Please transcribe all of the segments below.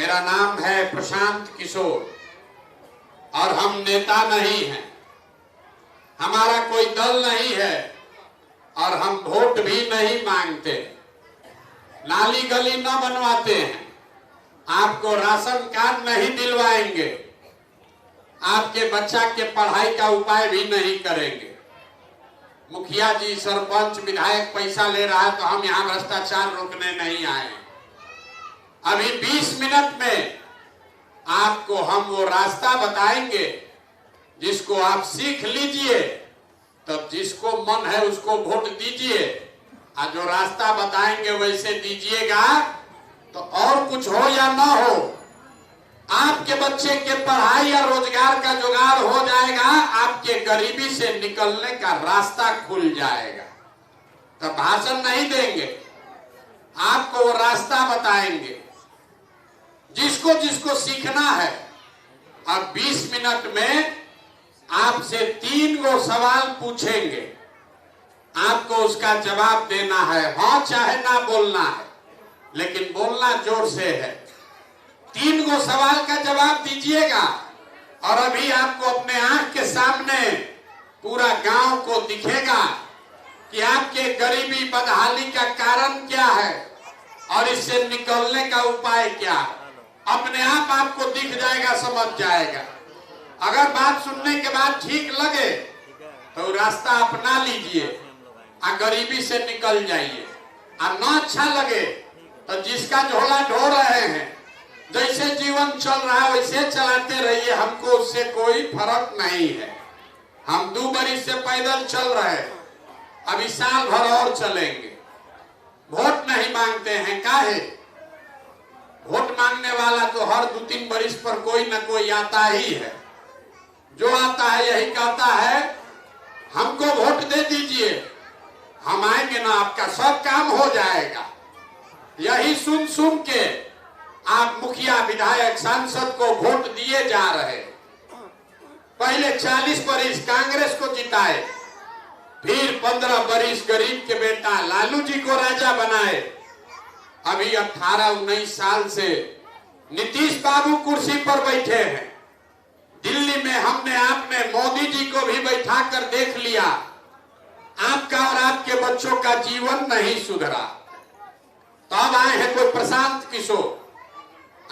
मेरा नाम है प्रशांत किशोर और हम नेता नहीं हैं, हमारा कोई दल नहीं है और हम वोट भी नहीं मांगते, नाली गली न बनवाते हैं, आपको राशन कार्ड नहीं दिलवाएंगे, आपके बच्चा के पढ़ाई का उपाय भी नहीं करेंगे। मुखिया जी, सरपंच, विधायक पैसा ले रहा है तो हम यहाँ भ्रष्टाचार रोकने नहीं आए। अभी 20 मिनट में आपको हम वो रास्ता बताएंगे जिसको आप सीख लीजिए, तब जिसको मन है उसको वोट दीजिए। और जो रास्ता बताएंगे वैसे दीजिएगा तो और कुछ हो या ना हो, आपके बच्चे के पढ़ाई या रोजगार का जुगाड़ हो जाएगा, आपके गरीबी से निकलने का रास्ता खुल जाएगा। तो भाषण नहीं देंगे, आपको वो रास्ता बताएंगे जिसको जिसको सीखना है। अब 20 मिनट में आपसे 3 गो सवाल पूछेंगे, आपको उसका जवाब देना है, हाँ चाहे ना बोलना है, लेकिन बोलना जोर से है। 3 गो सवाल का जवाब दीजिएगा और अभी आपको अपने आंख के सामने पूरा गांव को दिखेगा कि आपके गरीबी बदहाली का कारण क्या है और इससे निकलने का उपाय क्या है। अपने आप आपको दिख जाएगा, समझ जाएगा। अगर बात सुनने के बाद ठीक लगे तो रास्ता अपना लीजिए और गरीबी से निकल जाइए, और ना अच्छा लगे तो जिसका झोला ढो रहे हैं, जैसे जीवन चल रहा है वैसे चलाते रहिए, हमको उससे कोई फर्क नहीं है। हम 2 बरिस से पैदल चल रहे हैं, अभी साल भर और चलेंगे। वोट नहीं मांगते हैं, काहे? वोट मांगने वाला तो हर 2-3 बरिस पर कोई न कोई आता ही है। जो आता है यही कहता है हमको वोट दे दीजिए, हम आएंगे ना, आपका सब काम हो जाएगा। यही सुन सुन के आप मुखिया, विधायक, सांसद को वोट दिए जा रहे। पहले 40 बरिस कांग्रेस को जिताए, फिर 15 बरिस गरीब के बेटा लालू जी को राजा बनाए। अभी 18-19 साल से नीतीश बाबू कुर्सी पर बैठे हैं। दिल्ली में हमने आपने मोदी जी को भी बैठा कर देख लिया, आपका और आपके बच्चों का जीवन नहीं सुधरा। तो अब आए हैं कोई प्रशांत किशोर,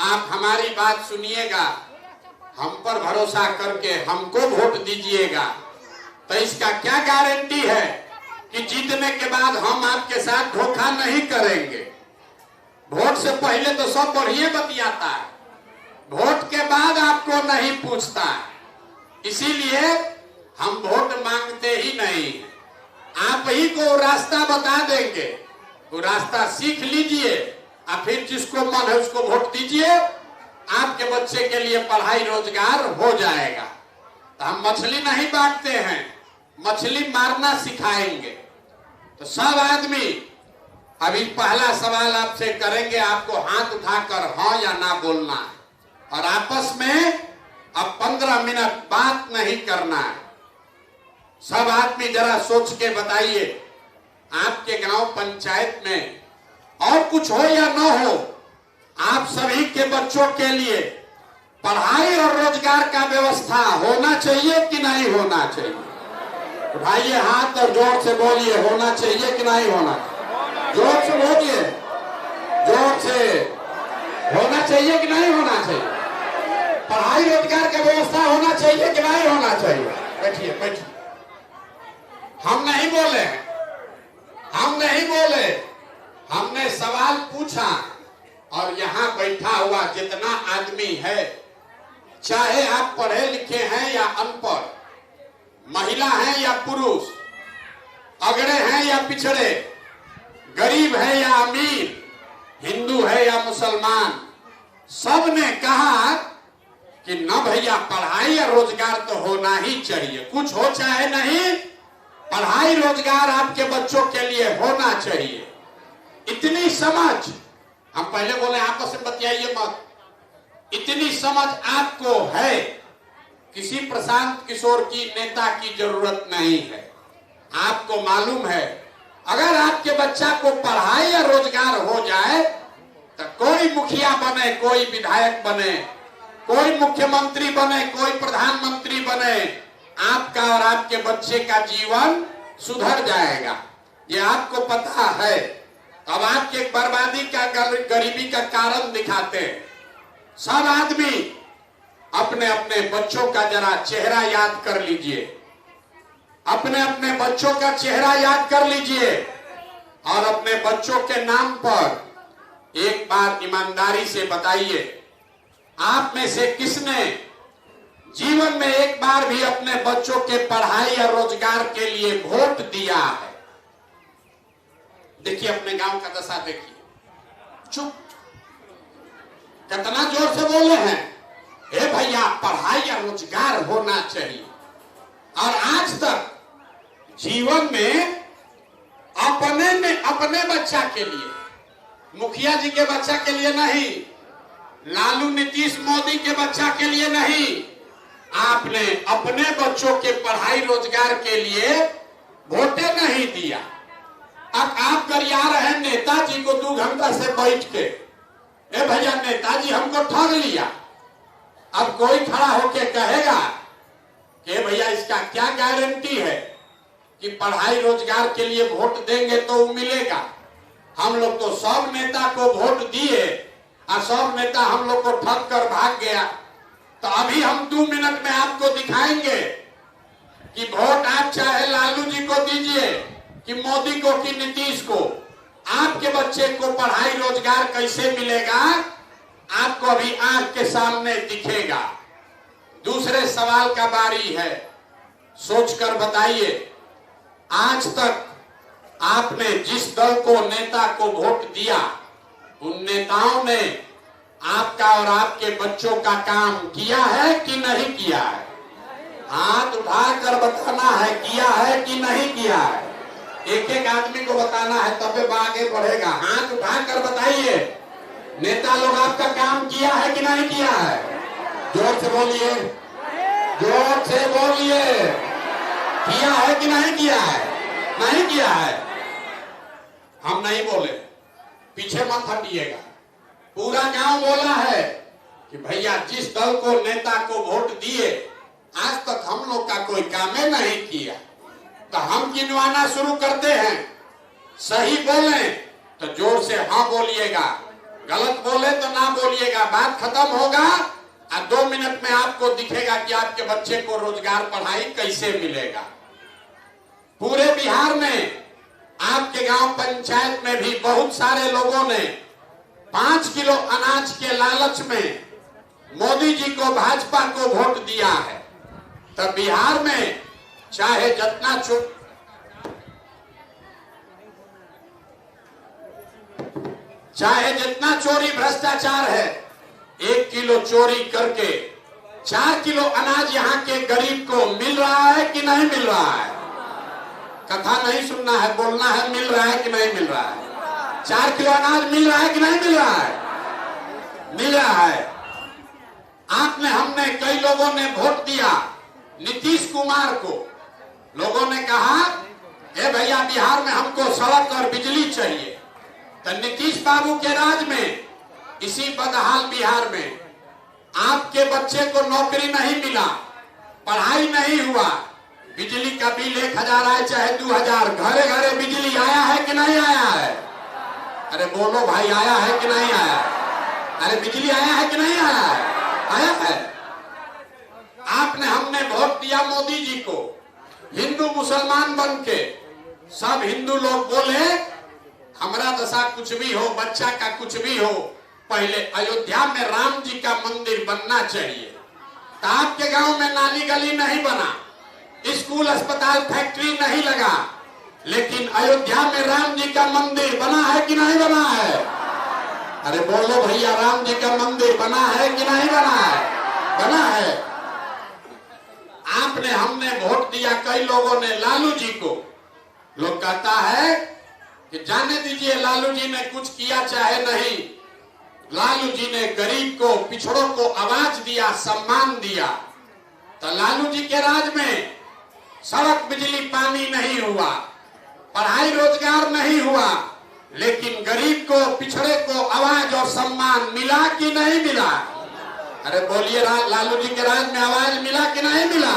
आप हमारी बात सुनिएगा, हम पर भरोसा करके हमको वोट दीजिएगा। तो इसका क्या गारंटी है कि जीतने के बाद हम आपके साथ धोखा नहीं करेंगे। वोट से पहले तो सब बढ़िया बतियाता है, वोट के बाद आपको नहीं पूछता है। इसीलिए हम वोट मांगते ही नहीं, आप ही को रास्ता बता देंगे, वो रास्ता सीख लीजिए और फिर जिसको मन है उसको वोट दीजिए, आपके बच्चे के लिए पढ़ाई रोजगार हो जाएगा। तो हम मछली नहीं बांटते हैं, मछली मारना सिखाएंगे। तो सब आदमी अभी पहला सवाल आपसे करेंगे, आपको हाथ उठाकर हाँ या ना बोलना है और आपस में अब 15 मिनट बात नहीं करना है। सब आदमी जरा सोच के बताइए, आपके गांव पंचायत में और कुछ हो या ना हो, आप सभी के बच्चों के लिए पढ़ाई और रोजगार का व्यवस्था होना चाहिए कि नहीं होना चाहिए? उठाइए हाथ और जोर से बोलिए, होना चाहिए कि नहीं होना चाहिए? जोर से बोलिए, जोर से, होना चाहिए कि नहीं होना चाहिए? पढ़ाई रोजगार का व्यवस्था होना चाहिए कि नहीं होना चाहिए? बैठिए बैठिए। हम नहीं बोले, हम नहीं बोले, हमने सवाल पूछा और यहाँ बैठा हुआ जितना आदमी है, चाहे आप पढ़े लिखे हैं या अनपढ़, महिला हैं या पुरुष, अगड़े हैं या पिछड़े, गरीब है या अमीर, हिंदू है या मुसलमान, सब ने कहा कि न भैया पढ़ाई या रोजगार तो होना ही चाहिए, कुछ हो चाहे नहीं, पढ़ाई रोजगार आपके बच्चों के लिए होना चाहिए। इतनी समझ, हम पहले बोले आपस में बतियाइए मत, इतनी समझ आपको है, किसी प्रशांत किशोर की नेता की जरूरत नहीं है। आपको मालूम है अगर आपके बच्चा को पढ़ाई या रोजगार हो जाए तो कोई मुखिया बने, कोई विधायक बने, कोई मुख्यमंत्री बने, कोई प्रधानमंत्री बने, आपका और आपके बच्चे का जीवन सुधर जाएगा, ये आपको पता है। अब आपके बर्बादी का, गरीबी का कारण दिखाते हैं। सब आदमी अपने अपने बच्चों का जरा चेहरा याद कर लीजिए, अपने अपने बच्चों का चेहरा याद कर लीजिए और अपने बच्चों के नाम पर एक बार ईमानदारी से बताइए, आप में से किसने जीवन में एक बार भी अपने बच्चों के पढ़ाई और रोजगार के लिए वोट दिया है? देखिए अपने गांव का दशा देखिए, चुप, कितना जोर से बोले हैं, हे भैया पढ़ाई या रोजगार होना चाहिए। और आज तक जीवन में अपने बच्चा के लिए, मुखिया जी के बच्चा के लिए नहीं, लालू नीतीश मोदी के बच्चा के लिए नहीं, आपने अपने बच्चों के पढ़ाई रोजगार के लिए वोटे नहीं दिया। अब आप गरिया रहे नेताजी को 2 घंटा से बैठ के, ए भैया नेताजी हमको ठग लिया। अब कोई खड़ा होके कहेगा कि भैया इसका क्या गारंटी है कि पढ़ाई रोजगार के लिए वोट देंगे तो मिलेगा? हम लोग तो सब नेता को वोट दिए और सब नेता हम लोग को ठग कर भाग गया। तो अभी हम 2 मिनट में आपको दिखाएंगे कि वोट आप चाहे लालू जी को दीजिए कि मोदी को कि नीतीश को, आपके बच्चे को पढ़ाई रोजगार कैसे मिलेगा, आपको अभी आंख के सामने दिखेगा। दूसरे सवाल का बारी है, सोचकर बताइए, आज तक आपने जिस दल को, नेता को वोट दिया, उन नेताओं ने आपका और आपके बच्चों का काम किया है कि नहीं किया है? हाथ उठाकर बताना है, किया है कि नहीं किया है। एक एक आदमी को बताना है, तबे आगे बढ़ेगा। हाथ उठाकर बताइए, नेता लोग आपका काम किया है कि नहीं किया है? जोर से बोलिए, जोर से बोलिए, किया है कि नहीं किया है? नहीं किया है। हम नहीं बोले, पीछे मत हटिएगा। पूरा गांव बोला है कि भैया जिस दल को, नेता को वोट दिए, आज तक हम लोग का कोई काम नहीं किया। तो हम गिनवाना शुरू करते हैं, सही बोले तो जोर से हाँ बोलिएगा, गलत बोले तो ना बोलिएगा। बात खत्म होगा और 2 मिनट में आपको दिखेगा कि आपके बच्चे को रोजगार, पढ़ाई कैसे मिलेगा। पूरे बिहार में, आपके गांव पंचायत में भी बहुत सारे लोगों ने 5 किलो अनाज के लालच में मोदी जी को, भाजपा को वोट दिया है। तब बिहार में चाहे जितना चोरी भ्रष्टाचार है, 1 किलो चोरी करके 4 किलो अनाज यहाँ के गरीब को मिल रहा है कि नहीं मिल रहा है? कथा नहीं सुनना है, बोलना है, मिल रहा है कि नहीं मिल रहा है? 4 किलो अनाज मिल रहा है कि नहीं मिल रहा है? मिल रहा है। आपने, हमने, कई लोगों ने वोट दिया नीतीश कुमार को। लोगों ने कहा, ए भैया बिहार में हमको सड़क और बिजली चाहिए। तो नीतीश बाबू के राज में, इसी बदहाल बिहार में आपके बच्चे को नौकरी नहीं मिला, पढ़ाई नहीं हुआ, बिजली का बिल 1000 आए चाहे 2000, घरे घरे बिजली आया है कि नहीं आया है? अरे बोलो भाई, आया है कि नहीं आया? अरे बिजली आया है कि नहीं आया है? आया है। आपने, हमने वोट दिया मोदी जी को, हिंदू मुसलमान बन के सब हिंदू लोग बोले हमारा दशा कुछ भी हो, बच्चा का कुछ भी हो, पहले अयोध्या में राम जी का मंदिर बनना चाहिए। तो आपके गांव में नाली गली नहीं बना, स्कूल, अस्पताल, फैक्ट्री नहीं लगा, लेकिन अयोध्या में राम जी का मंदिर बना है कि नहीं बना है? अरे बोलो भैया, राम जी का मंदिर बना है कि नहीं बना है? बना है। आपने, हमने वोट दिया कई लोगों ने लालू जी को। लोग कहता है कि जाने दीजिए, लालू जी ने कुछ किया चाहे नहीं, लालू जी ने गरीब को, पिछड़ों को आवाज दिया, सम्मान दिया। तो लालू जी के राज में सड़क, बिजली, पानी नहीं हुआ, पढ़ाई रोजगार नहीं हुआ, लेकिन गरीब को, पिछड़े को आवाज और सम्मान मिला कि नहीं मिला? अरे बोलिए, लालू जी के राज में आवाज मिला कि नहीं मिला?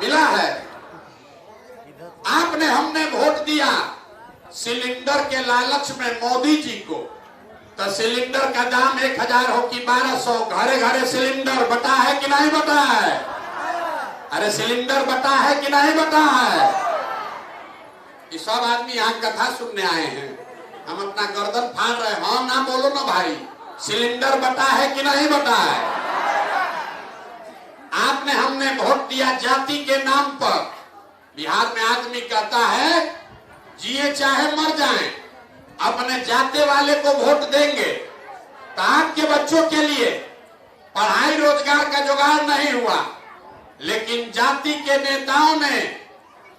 मिला है। आपने, हमने वोट दिया सिलेंडर के लालच में मोदी जी को, तो सिलेंडर का दाम 1000 हो कि 1200, घरे घरे सिलेंडर बटा है कि नहीं बटा है? अरे सिलेंडर बटा है कि नहीं बटा है? ये सब आदमी यहाँ कथा सुनने आए हैं, हम अपना गर्दन फाड़ रहे हैं। हाँ ना बोलो ना भाई, सिलेंडर बटा है कि नहीं बटा है? आपने, हमने वोट दिया जाति के नाम पर। बिहार में आदमी कहता है जिए चाहे मर जाएं, अपने जाते वाले को वोट देंगे। तो आपके बच्चों के लिए पढ़ाई रोजगार का जुगाड़ नहीं हुआ, लेकिन जाति के नेताओं ने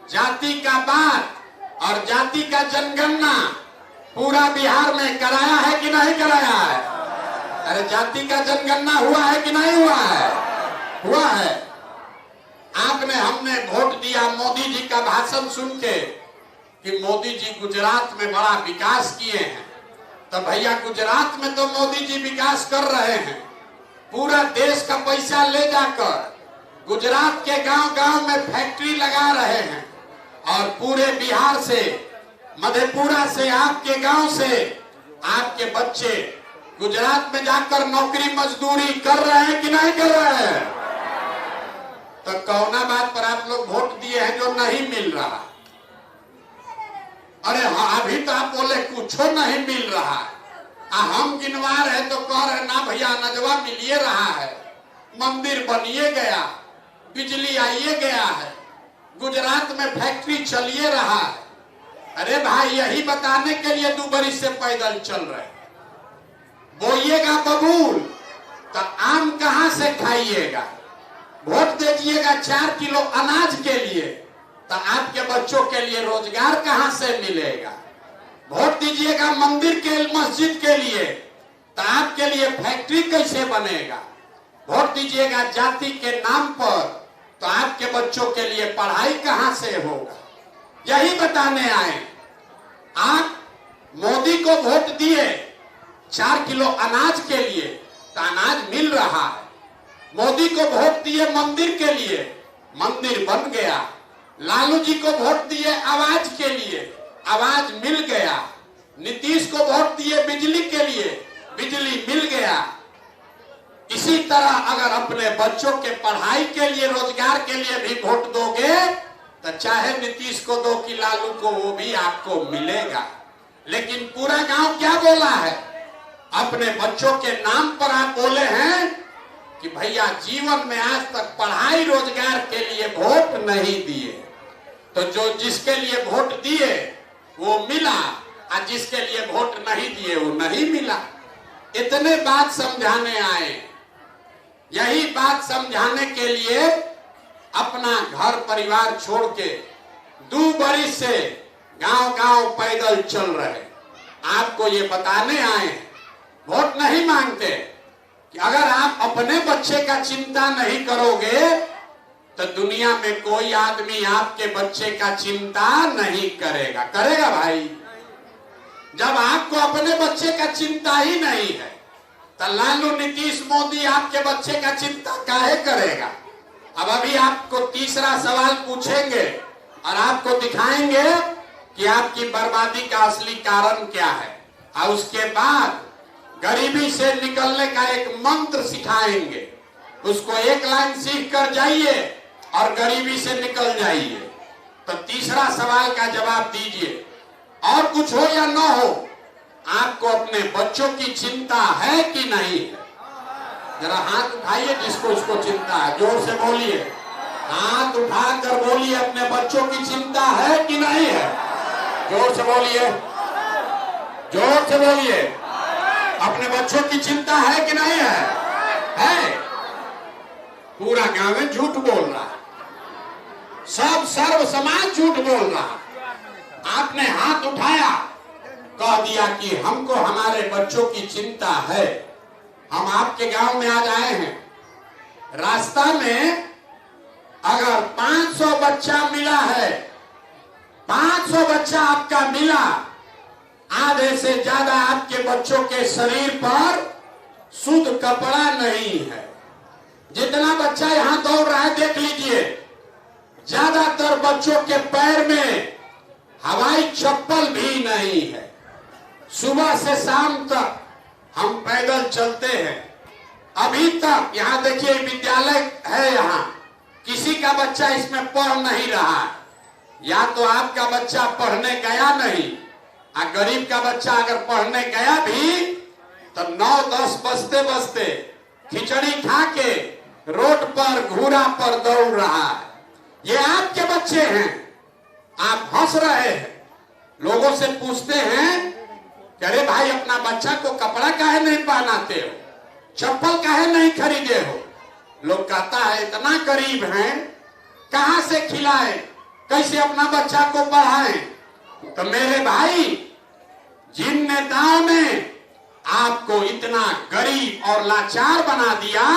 जाति का बात और जाति का जनगणना पूरा बिहार में कराया है कि नहीं कराया है? अरे जाति का जनगणना हुआ है कि नहीं हुआ है? हुआ है। आपने, हमने वोट दिया मोदी जी का भाषण सुन के कि मोदी जी गुजरात में बड़ा विकास किए हैं। तो भैया गुजरात में तो मोदी जी विकास कर रहे हैं, पूरा देश का पैसा ले जाकर गुजरात के गांव-गांव में फैक्ट्री लगा रहे हैं, और पूरे बिहार से, मधेपुरा से, आपके गांव से आपके बच्चे गुजरात में जाकर नौकरी मजदूरी कर रहे हैं कि नहीं कर रहे हैं? तो कौना बात पर आप लोग वोट दिए हैं जो नहीं मिल रहा? अरे हाँ, अभी तो आप बोले कुछ नहीं मिल रहा है, हम गिनवा रहे तो कह रहे ना भैया नजवा मिलिए रहा है, मंदिर बनिए गया, बिजली आइए गया है, गुजरात में फैक्ट्री चलिए रहा है। अरे भाई, यही बताने के लिए 2 बरिस से पैदल चल रहे। बोइएगा बबूल तो आम कहां से खाइएगा? वोट दीजिएगा 4 किलो अनाज के लिए, तो आपके बच्चों के लिए रोजगार कहां से मिलेगा? वोट दीजिएगा मंदिर के, मस्जिद के लिए, तो आपके लिए फैक्ट्री कैसे बनेगा? वोट दीजिएगा जाति के नाम पर, तो आपके बच्चों के लिए पढ़ाई कहां से होगा? यही बताने आए। आप मोदी को वोट दिए 4 किलो अनाज के लिए, तो अनाज मिल रहा है। मोदी को वोट दिए मंदिर के लिए, मंदिर बन गया। लालू जी को वोट दिए आवाज के लिए, आवाज मिल गया। नीतीश को वोट दिए बिजली के लिए, बिजली मिल गया। इसी तरह अगर अपने बच्चों के पढ़ाई के लिए, रोजगार के लिए भी वोट दोगे, तो चाहे नीतीश को दो कि लालू को, वो भी आपको मिलेगा। लेकिन पूरा गांव क्या बोला है? अपने बच्चों के नाम पर आप बोले हैं कि भैया जीवन में आज तक पढ़ाई रोजगार के लिए वोट नहीं दिए, तो जो जिसके लिए वोट दिए वो मिला, और जिसके लिए वोट नहीं दिए वो नहीं मिला। इतने बात समझाने आए। यही बात समझाने के लिए अपना घर परिवार छोड़ के 2 बरिस से गांव-गांव पैदल चल रहे। आपको ये बताने आए, वोट नहीं मांगते कि अगर आप अपने बच्चे का चिंता नहीं करोगे तो दुनिया में कोई आदमी आपके बच्चे का चिंता नहीं करेगा। करेगा भाई? जब आपको अपने बच्चे का चिंता ही नहीं है, तो लालू, नीतीश, मोदी आपके बच्चे का चिंता काहे करेगा? अब अभी आपको तीसरा सवाल पूछेंगे और आपको दिखाएंगे कि आपकी बर्बादी का असली कारण क्या है, और उसके बाद गरीबी से निकलने का एक मंत्र सिखाएंगे। उसको एक लाइन सीख कर जाइए और गरीबी से निकल जाइए। तो तीसरा सवाल का जवाब दीजिए। और कुछ हो या न हो, आपको अपने बच्चों की चिंता है कि नहीं है? जरा हाथ उठाइए जिसको इसको चिंता है, जोर से बोलिए। हाथ उठाकर बोलिए, अपने बच्चों की चिंता है कि नहीं है? जोर से बोलिए, जोर से बोलिए। अपने बच्चों की चिंता है कि नहीं है? है। पूरा गांव में झूठ बोल रहा, सब सर्व समाज झूठ बोल रहा। आपने हाथ उठाया, कह दिया कि हमको हमारे बच्चों की चिंता है। हम आपके गांव में आज आए हैं, रास्ता में अगर 500 बच्चा मिला है, 500 बच्चा आपका मिला, आधे से ज्यादा आपके बच्चों के शरीर पर शुद्ध कपड़ा नहीं है। जितना बच्चा यहां दौड़ रहा है देख लीजिए, ज्यादातर बच्चों के पैर में हवाई चप्पल भी नहीं है। सुबह से शाम तक हम पैदल चलते हैं। अभी तक यहाँ देखिए विद्यालय है, यहाँ किसी का बच्चा इसमें पढ़ नहीं रहा है। या तो आपका बच्चा पढ़ने गया नहीं, और गरीब का बच्चा अगर पढ़ने गया भी तो 9-10 बजते बजते खिचड़ी खा के रोड पर घूरा पर दौड़ रहा है। ये आपके बच्चे हैं, आप हंस रहे हैं। लोगों से पूछते हैं कि अरे भाई अपना बच्चा को कपड़ा काहे नहीं पहनाते हो, चप्पल काहे नहीं खरीदे हो। लोग कहता है इतना गरीब हैं, कहां से खिलाए, कैसे अपना बच्चा को पढ़ाएं। तो मेरे भाई, जिन नेताओं ने आपको इतना गरीब और लाचार बना दिया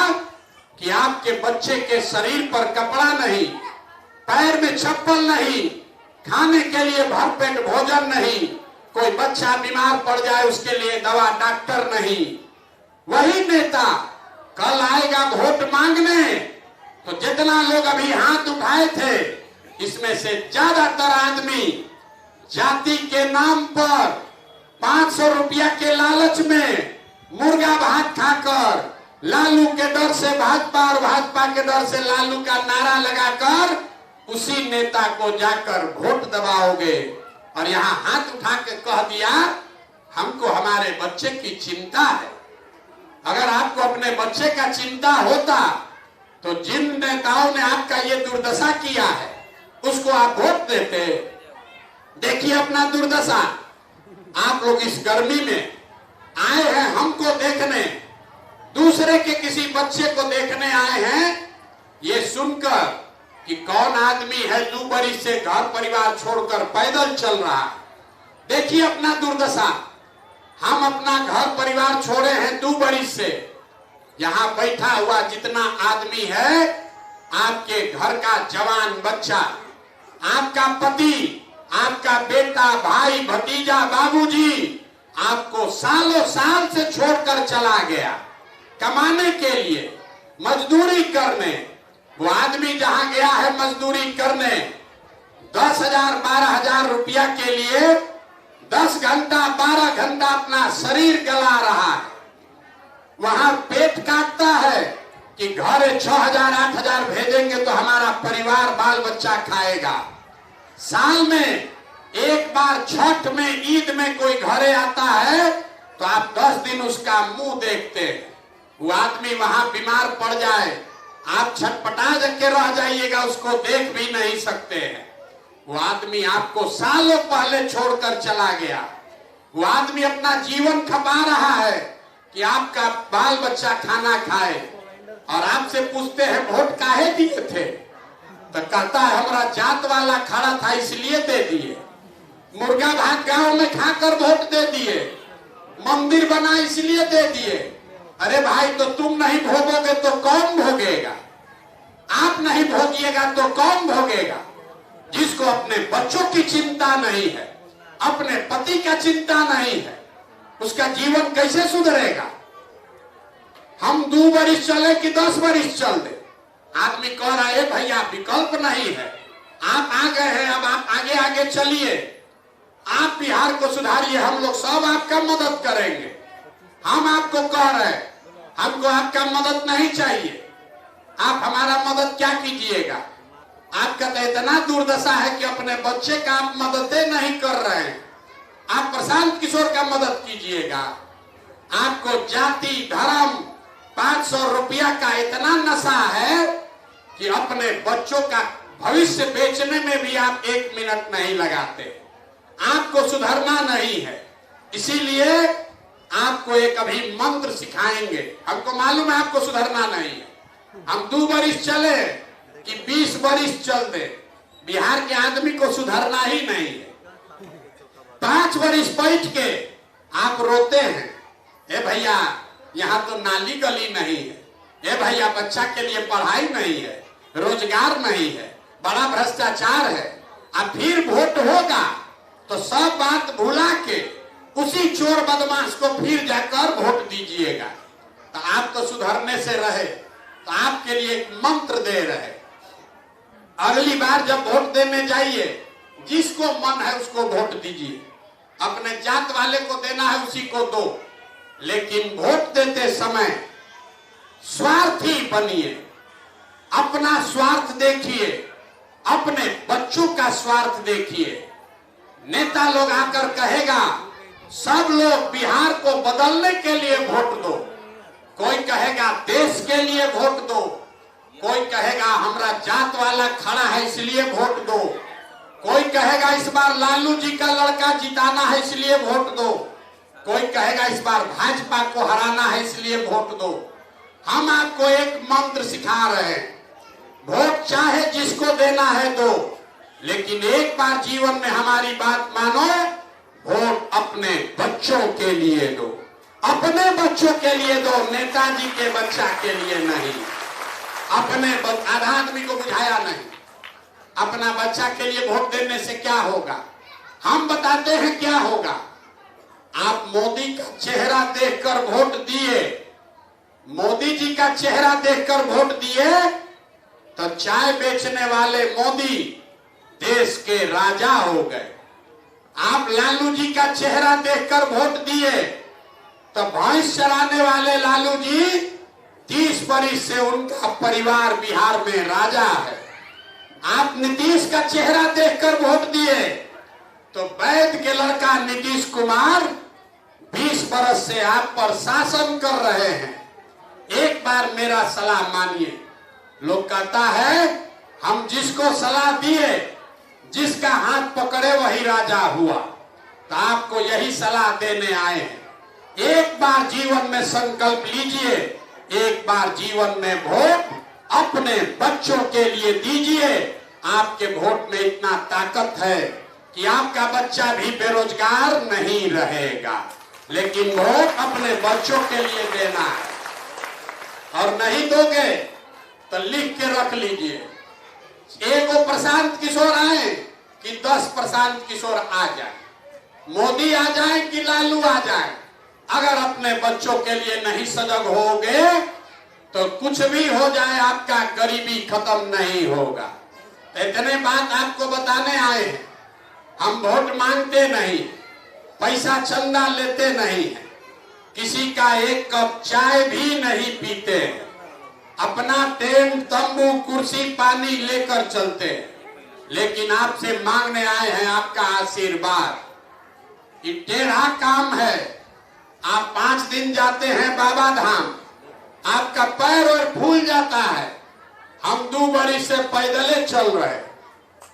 कि आपके बच्चे के शरीर पर कपड़ा नहीं, पैर में चप्पल नहीं, खाने के लिए भरपेट भोजन नहीं, कोई बच्चा बीमार पड़ जाए उसके लिए दवा डॉक्टर नहीं, वही नेता कल आएगा वोट मांगने तो जितना लोग अभी हाथ उठाए थे इसमें से ज्यादातर आदमी जाति के नाम पर 500 रुपया के लालच में मुर्गा भात खाकर लालू के डर से भाजपा और भाजपा के डर से लालू का नारा लगाकर उसी नेता को जाकर वोट दबाओगे। और यहाँ हाथ उठा के कह दिया हमको हमारे बच्चे की चिंता है। अगर आपको अपने बच्चे का चिंता होता तो जिन नेताओं ने आपका ये दुर्दशा किया है उसको आप वोट देते। देखिए अपना दुर्दशा, आप लोग इस गर्मी में आए हैं हमको देखने, दूसरे के किसी बच्चे को देखने आए हैं, ये सुनकर कि कौन आदमी है 2 बरिस से घर परिवार छोड़कर पैदल चल रहा है। देखिए अपना दुर्दशा, हम अपना घर परिवार छोड़े हैं 2 बरिस से। यहाँ बैठा हुआ जितना आदमी है आपके घर का जवान बच्चा, आपका पति, आपका बेटा, भाई, भतीजा, बाबूजी आपको सालों साल से छोड़कर चला गया कमाने के लिए, मजदूरी करने। वो आदमी जहां गया है मजदूरी करने 10,000 12,000 रुपया के लिए 10 घंटा 12 घंटा अपना शरीर गला रहा है, वहां पेट काटता है कि घर 6,000 8,000 भेजेंगे तो हमारा परिवार बाल बच्चा खाएगा। साल में एक बार छठ में ईद में कोई घरे आता है तो आप 10 दिन उसका मुंह देखते हैं। वो आदमी वहां बीमार पड़ जाए आप छटपटा के रह जाइएगा, उसको देख भी नहीं सकते हैं। वो आदमी आपको सालों पहले छोड़कर चला गया। वो आदमी अपना जीवन खपा रहा है कि आपका बाल बच्चा खाना खाए, और आपसे पूछते हैं वोट काहे दिए थे, तो कहता है हमारा जात वाला खड़ा था इसलिए दे दिए, मुर्गा भात गांव में खाकर वोट दे दिए, मंदिर बना इसलिए दे दिए। अरे भाई तो तुम नहीं भोगोगे तो कौन भोगेगा? आप नहीं भोगिएगा तो कौन भोगेगा? जिसको अपने बच्चों की चिंता नहीं है, अपने पति का चिंता नहीं है, उसका जीवन कैसे सुधरेगा? हम 2 बरिस चले कि 10 बरिस चल दे? आदमी कह रहा है भैया विकल्प नहीं है, आप आ गए हैं, अब आप आगे आगे चलिए, आप बिहार को सुधारिए, हम लोग सब आपका मदद करेंगे। हम आपको कह रहे हैं हमको आपका मदद नहीं चाहिए, आप हमारा मदद क्या कीजिएगा? आपका तो इतना दुर्दशा है कि अपने बच्चे का आप मददें नहीं कर रहे हैं। आप प्रशांत किशोर का मदद कीजिएगा। आपको जाति धर्म 500 रुपया का इतना नशा है कि अपने बच्चों का भविष्य बेचने में भी आप 1 मिनट नहीं लगाते। आपको सुधरना नहीं है, इसीलिए आपको एक अभी मंत्र सिखाएंगे। हमको मालूम है आपको सुधरना नहीं है। हम 2 बरिस चले कि 20 बरिस चल दे, बिहार के आदमी को सुधरना ही नहीं है। 5 बरिस बैठ के आप रोते हैं, ए भैया यहाँ तो नाली गली नहीं है, ए भैया बच्चा के लिए पढ़ाई नहीं है, रोजगार नहीं है, बड़ा भ्रष्टाचार है। अब फिर वोट होगा तो सब बात भुला के उसी चोर बदमाश को फिर जाकर वोट दीजिएगा। तो आप तो सुधरने से रहे, तो आपके लिए एक मंत्र दे रहे, अगली बार जब वोट देने जाइए जिसको मन है उसको वोट दीजिए, अपने जात वाले को देना है उसी को दो, लेकिन वोट देते समय स्वार्थी बनिए, अपना स्वार्थ देखिए, अपने बच्चों का स्वार्थ देखिए। नेता लोग आकर कहेगा सब लोग बिहार को बदलने के लिए वोट दो, कोई कहेगा देश के लिए वोट दो, कोई कहेगा हमरा जात वाला खड़ा है इसलिए वोट दो, कोई कहेगा इस बार लालू जी का लड़का जिताना है इसलिए वोट दो, कोई कहेगा इस बार भाजपा को हराना है इसलिए वोट दो। हम आपको एक मंत्र सिखा रहे हैं, वोट चाहे जिसको देना है दो, लेकिन एक बार जीवन में हमारी बात मानो, वोट अपने बच्चों के लिए दो, अपने बच्चों के लिए दो, नेताजी के बच्चा के लिए नहीं। अपने आधा आदमी को बुझाया नहीं, अपना बच्चा के लिए वोट देने से क्या होगा, हम बताते हैं क्या होगा। आप मोदी का चेहरा देखकर वोट दिए, मोदी जी का चेहरा देखकर वोट दिए तो चाय बेचने वाले मोदी देश के राजा हो गए। आप लालू जी का चेहरा देखकर वोट दिए तो भैंस चराने वाले लालू जी 30 वर्ष से उनका परिवार बिहार में राजा है। आप नीतीश का चेहरा देखकर वोट दिए तो वैद्य के लड़का नीतीश कुमार 20 वर्ष से आप पर शासन कर रहे हैं। एक बार मेरा सलाह मानिए, लोग कहता है हम जिसको सलाह दिए, जिसका हाथ पकड़े वही राजा हुआ, तो आपको यही सलाह देने आए हैं। एक बार जीवन में संकल्प लीजिए, एक बार जीवन में वोट अपने बच्चों के लिए दीजिए। आपके वोट में इतना ताकत है कि आपका बच्चा भी बेरोजगार नहीं रहेगा, लेकिन वोट अपने बच्चों के लिए देना है। और नहीं दोगे तो लिख के रख लीजिए, एक वो प्रशांत किशोर आए कि 10 प्रशांत किशोर आ जाए, मोदी आ जाए कि लालू आ जाए, अगर अपने बच्चों के लिए नहीं सजग होगे तो कुछ भी हो जाए आपका गरीबी खत्म नहीं होगा। इतने बात आपको बताने आए हैं। हम वोट मांगते नहीं, पैसा चंदा लेते नहीं है, किसी का एक कप चाय भी नहीं पीते, अपना टेंट तंबू कुर्सी पानी लेकर चलते, लेकिन आपसे मांगने आए हैं आपका आशीर्वाद। ये टेढ़ा काम है। आप 5 दिन जाते हैं बाबा धाम, आपका पैर और फूल जाता है। हम 2 वर्ष से पैदले चल रहे,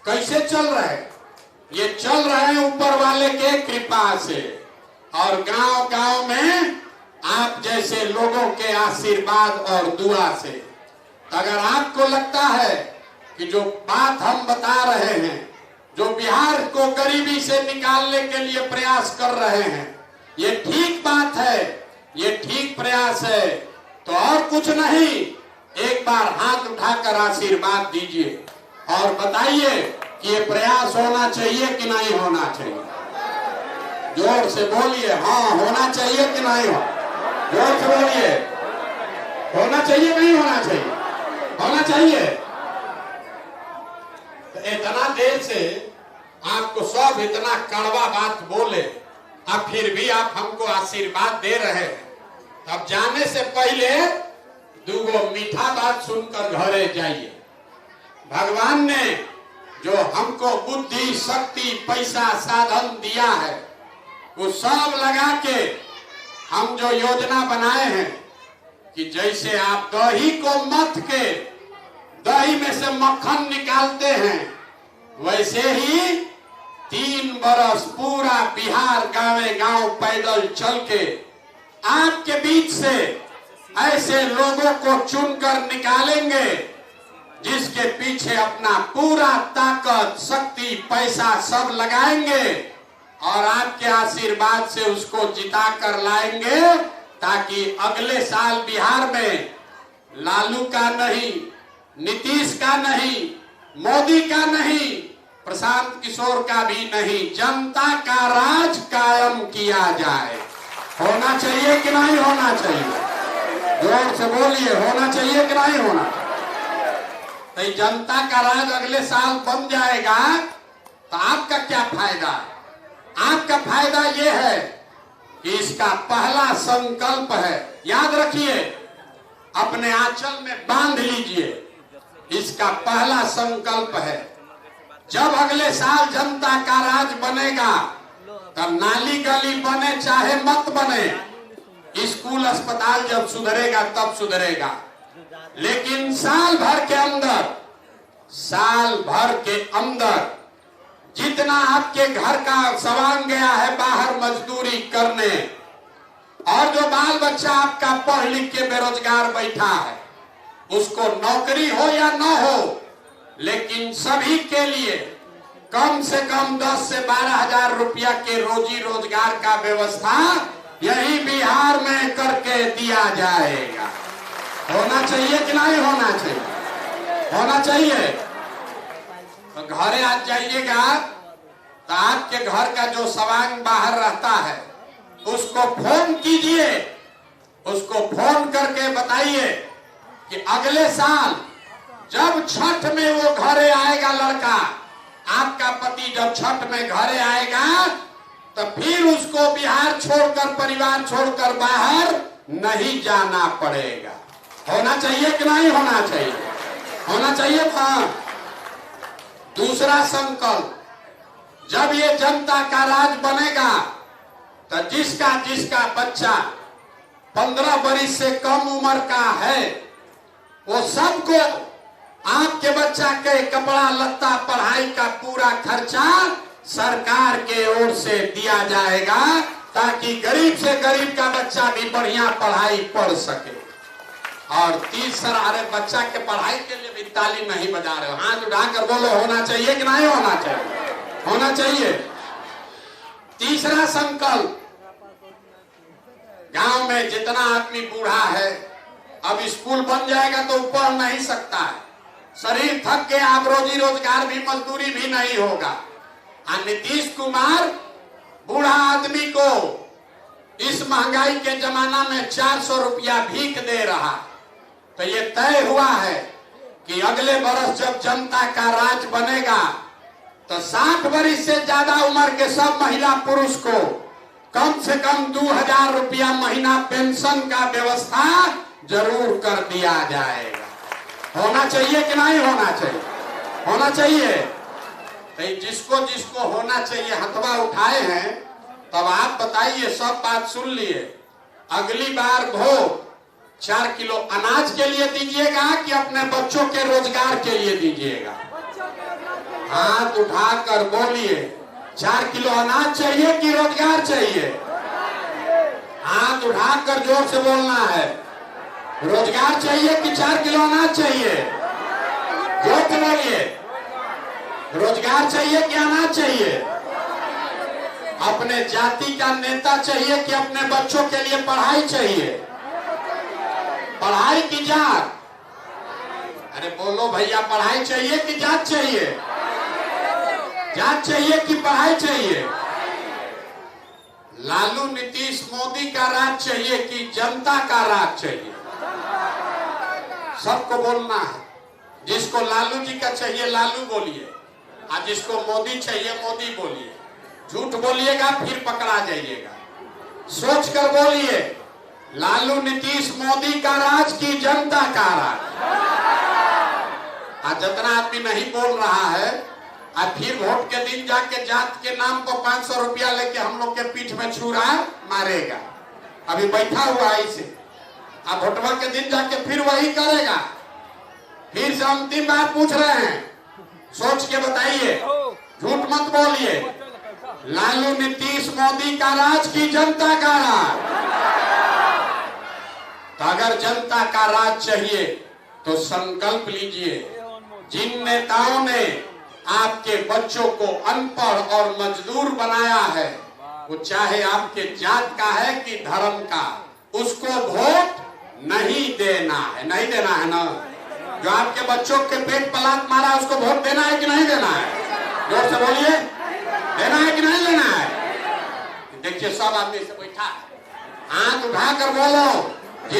कैसे चल रहे? ये चल रहे हैं ऊपर वाले के कृपा से, और गांव गांव में आप जैसे लोगों के आशीर्वाद और दुआ से। अगर आपको लगता है कि जो बात हम बता रहे हैं, जो बिहार को गरीबी से निकालने के लिए प्रयास कर रहे हैं, ये ठीक बात है, ये ठीक प्रयास है, तो और कुछ नहीं, एक बार हाथ उठाकर आशीर्वाद दीजिए और बताइए कि ये प्रयास होना चाहिए कि नहीं होना चाहिए। जोर से बोलिए, हाँ होना चाहिए कि नहीं हो, जोर से बोलिए, होना चाहिए नहीं होना चाहिए, होना चाहिए। तो इतना देर से आपको सब इतना कड़वा बात बोले, अब फिर भी आप हमको आशीर्वाद दे रहे हैं। अब जाने से पहले 2 मीठा बात सुनकर घरे जाइए। भगवान ने जो हमको बुद्धि शक्ति पैसा साधन दिया है, वो सब लगा के हम जो योजना बनाए हैं कि जैसे आप दही को मथ के दही में से मक्खन निकालते हैं, वैसे ही 3 बरस पूरा बिहार गांवे गांव पैदल चल के आपके बीच से ऐसे लोगों को चुनकर निकालेंगे जिसके पीछे अपना पूरा ताकत शक्ति पैसा सब लगाएंगे और आपके आशीर्वाद से उसको जिता कर लाएंगे, ताकि अगले साल बिहार में लालू का नहीं, नीतीश का नहीं, मोदी का नहीं, प्रशांत किशोर का भी नहीं, जनता का राज कायम किया जाए। होना चाहिए कि नहीं होना चाहिए? जोर से बोलिए, होना चाहिए कि नहीं होना? तो जनता का राज अगले साल बन जाएगा तो आपका क्या फायदा? आपका फायदा यह है कि इसका पहला संकल्प है, याद रखिए, अपने आंचल में बांध लीजिए, इसका पहला संकल्प है। जब अगले साल जनता का राज बनेगा तब नाली गली बने चाहे मत बने, स्कूल अस्पताल जब सुधरेगा तब सुधरेगा, लेकिन साल भर के अंदर जितना आपके घर का सवांग गया है बाहर मजदूरी करने, और जो बाल बच्चा आपका पढ़ लिख के बेरोजगार बैठा है, उसको नौकरी हो या न हो, लेकिन सभी के लिए कम से कम 10 से 12 हजार रुपया के रोजी रोजगार का व्यवस्था यही बिहार में करके दिया जाएगा। होना चाहिए कि नहीं होना चाहिए? होना चाहिए। तो घरे आज जाइएगा तो आपके घर का जो सवांग बाहर रहता है उसको फोन कीजिए, उसको फोन करके बताइए कि अगले साल जब छठ में वो घरे आएगा, लड़का आपका पति जब छठ में घरे आएगा तो फिर उसको बिहार छोड़कर, परिवार छोड़कर बाहर नहीं जाना पड़ेगा। होना चाहिए कि नहीं होना चाहिए? होना चाहिए था। दूसरा संकल्प, जब ये जनता का राज बनेगा तो जिसका बच्चा 15 वर्ष से कम उम्र का है वो सबको आपके बच्चा के कपड़ा लत्ता पढ़ाई का पूरा खर्चा सरकार के ओर से दिया जाएगा, ताकि गरीब से गरीब का बच्चा भी बढ़िया पढ़ाई पढ़ सके। और तीसरा, अरे बच्चा के पढ़ाई के लिए भी ताली नहीं बजा रहे हो, हाथ उठाकर बोलो होना चाहिए कि नहीं होना चाहिए? होना चाहिए। तीसरा संकल्प, गांव में जितना आदमी बूढ़ा है, अब स्कूल बन जाएगा तो पढ़ नहीं सकता है, शरीर थक के आप रोजी रोजगार भी मजदूरी भी नहीं होगा। नीतीश कुमार बूढ़ा आदमी को इस महंगाई के जमाना में 400 रुपया भीख दे रहा, तो ये तय हुआ है कि अगले वर्ष जब जनता का राज बनेगा तो 60 वर्ष से ज्यादा उम्र के सब महिला पुरुष को कम से कम 2000 रुपया महीना पेंशन का व्यवस्था जरूर कर दिया जाएगा। होना चाहिए कि नहीं होना चाहिए? होना चाहिए। तो जिसको जिसको होना चाहिए हथवा उठाए हैं, तब आप बताइए, सब बात सुन लिए। अगली बार वोट 4 किलो अनाज के लिए दीजिएगा कि अपने बच्चों के रोजगार के लिए दीजिएगा? हाथ उठाकर बोलिए, 4 किलो अनाज चाहिए कि रोजगार चाहिए? हाथ उठाकर जोर से बोलना है, रोजगार चाहिए कि 4 किलो अनाज चाहिए? जोर से बोलिए, रोजगार चाहिए कि अनाज चाहिए? अपने जाति का नेता चाहिए कि अपने बच्चों के लिए पढ़ाई चाहिए? पढ़ाई की जात? अरे बोलो भैया, पढ़ाई चाहिए कि जात चाहिए? जात चाहिए कि पढ़ाई चाहिए? लालू नीतीश मोदी का राज चाहिए कि जनता का राज चाहिए? सबको बोलना है। जिसको लालू जी का चाहिए लालू बोलिए, और जिसको मोदी चाहिए मोदी बोलिए। झूठ बोलिएगा फिर पकड़ा जाइएगा। सोच कर बोलिए, लालू नीतीश मोदी का राज की जनता का राज? आज जितना आदमी नहीं बोल रहा है, आज फिर वोट के दिन जाके जात के नाम पर 500 रुपया लेके हम लोग के पीठ में छुरा मारेगा। अभी बैठा हुआ है इसे, अब वोटवा के दिन जाके फिर वही करेगा। फिर से अंतिम बार पूछ रहे हैं, सोच के बताइए, झूठ मत बोलिए। लालू नीतीश मोदी का राज की जनता का राज? तो अगर जनता का राज चाहिए तो संकल्प लीजिए, जिन नेताओं ने आपके बच्चों को अनपढ़ और मजदूर बनाया है, वो चाहे आपके जात का है कि धर्म का, उसको वोट नहीं देना है। नहीं देना है ना? जो आपके बच्चों के पेट पलात मारा उसको वोट देना है कि नहीं देना है? जोर से बोलिए, लेना है कि नहीं लेना है? देखिए सब आदमी से बैठा है, हाथ उठाकर बोलो।